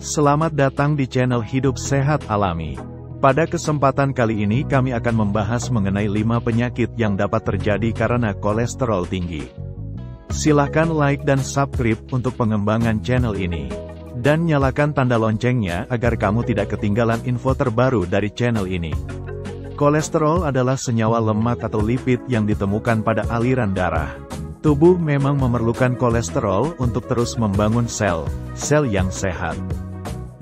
Selamat datang di channel Hidup Sehat Alami. Pada kesempatan kali ini kami akan membahas mengenai 5 penyakit yang dapat terjadi karena kolesterol tinggi. Silahkan like dan subscribe untuk pengembangan channel ini. Dan nyalakan tanda loncengnya agar kamu tidak ketinggalan info terbaru dari channel ini. Kolesterol adalah senyawa lemak atau lipid yang ditemukan pada aliran darah. Tubuh memang memerlukan kolesterol untuk terus membangun sel yang sehat.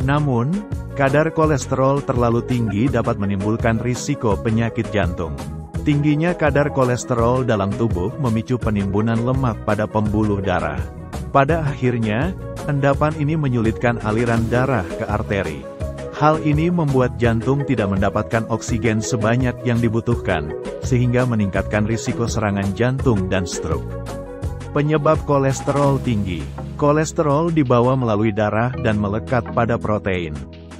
Namun, kadar kolesterol terlalu tinggi dapat menimbulkan risiko penyakit jantung. Tingginya kadar kolesterol dalam tubuh memicu penimbunan lemak pada pembuluh darah. Pada akhirnya, endapan ini menyulitkan aliran darah ke arteri. Hal ini membuat jantung tidak mendapatkan oksigen sebanyak yang dibutuhkan, sehingga meningkatkan risiko serangan jantung dan stroke. Penyebab kolesterol tinggi. Kolesterol dibawa melalui darah dan melekat pada protein.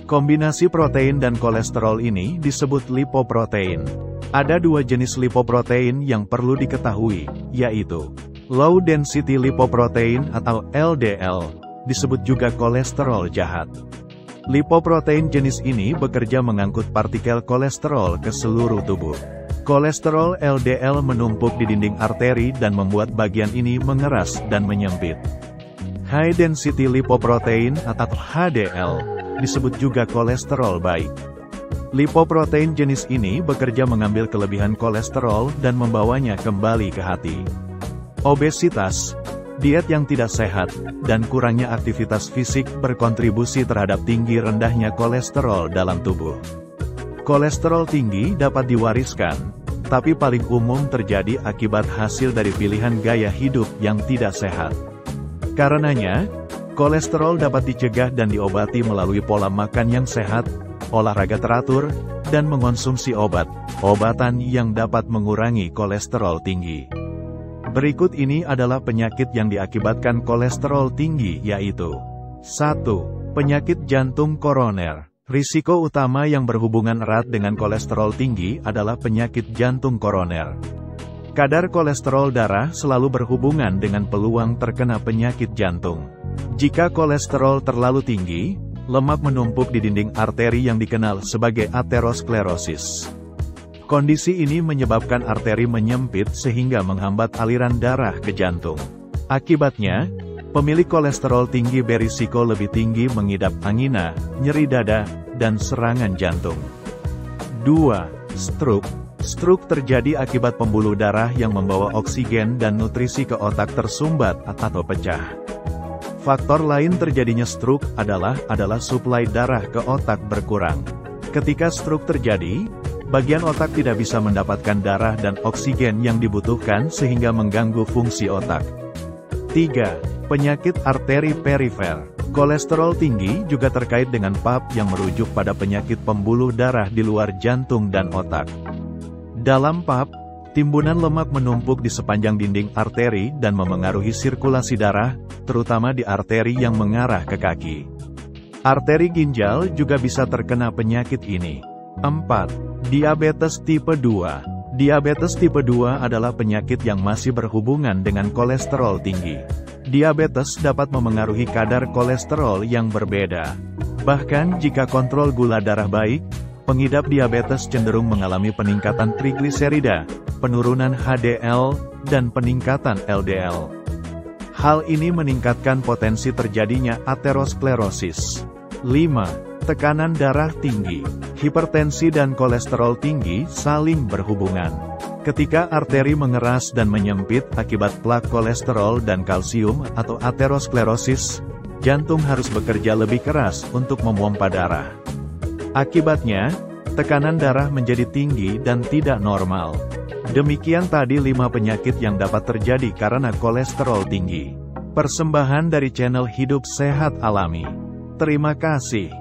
Kombinasi protein dan kolesterol ini disebut lipoprotein. Ada 2 jenis lipoprotein yang perlu diketahui, yaitu low density lipoprotein atau LDL, disebut juga kolesterol jahat. Lipoprotein jenis ini bekerja mengangkut partikel kolesterol ke seluruh tubuh. Kolesterol LDL menumpuk di dinding arteri dan membuat bagian ini mengeras dan menyempit. High density lipoprotein atau HDL, disebut juga kolesterol baik. Lipoprotein jenis ini bekerja mengambil kelebihan kolesterol dan membawanya kembali ke hati. Obesitas, diet yang tidak sehat, dan kurangnya aktivitas fisik berkontribusi terhadap tinggi rendahnya kolesterol dalam tubuh. Kolesterol tinggi dapat diwariskan, tapi paling umum terjadi akibat hasil dari pilihan gaya hidup yang tidak sehat. Karenanya, kolesterol dapat dicegah dan diobati melalui pola makan yang sehat, olahraga teratur, dan mengonsumsi obat-obatan yang dapat mengurangi kolesterol tinggi. Berikut ini adalah penyakit yang diakibatkan kolesterol tinggi, yaitu 1. Penyakit jantung koroner. Risiko utama yang berhubungan erat dengan kolesterol tinggi adalah penyakit jantung koroner. Kadar kolesterol darah selalu berhubungan dengan peluang terkena penyakit jantung. Jika kolesterol terlalu tinggi, lemak menumpuk di dinding arteri yang dikenal sebagai aterosklerosis. Kondisi ini menyebabkan arteri menyempit sehingga menghambat aliran darah ke jantung. Akibatnya, pemilik kolesterol tinggi berisiko lebih tinggi mengidap angina, nyeri dada, dan serangan jantung. 2. Stroke. Stroke terjadi akibat pembuluh darah yang membawa oksigen dan nutrisi ke otak tersumbat atau pecah. Faktor lain terjadinya stroke adalah suplai darah ke otak berkurang. Ketika stroke terjadi, bagian otak tidak bisa mendapatkan darah dan oksigen yang dibutuhkan sehingga mengganggu fungsi otak. 3. Penyakit arteri perifer. Kolesterol tinggi juga terkait dengan PAP yang merujuk pada penyakit pembuluh darah di luar jantung dan otak. Dalam PAP, timbunan lemak menumpuk di sepanjang dinding arteri dan memengaruhi sirkulasi darah, terutama di arteri yang mengarah ke kaki. Arteri ginjal juga bisa terkena penyakit ini. 4. Diabetes tipe 2. Diabetes tipe 2 adalah penyakit yang masih berhubungan dengan kolesterol tinggi. Diabetes dapat memengaruhi kadar kolesterol yang berbeda. Bahkan jika kontrol gula darah baik, pengidap diabetes cenderung mengalami peningkatan trigliserida, penurunan HDL, dan peningkatan LDL. Hal ini meningkatkan potensi terjadinya aterosklerosis. 5. Tekanan darah tinggi. Hipertensi dan kolesterol tinggi saling berhubungan. Ketika arteri mengeras dan menyempit akibat plak kolesterol dan kalsium atau aterosklerosis, jantung harus bekerja lebih keras untuk memompa darah. Akibatnya, tekanan darah menjadi tinggi dan tidak normal. Demikian tadi 5 penyakit yang dapat terjadi karena kolesterol tinggi. Persembahan dari channel Hidup Sehat Alami. Terima kasih.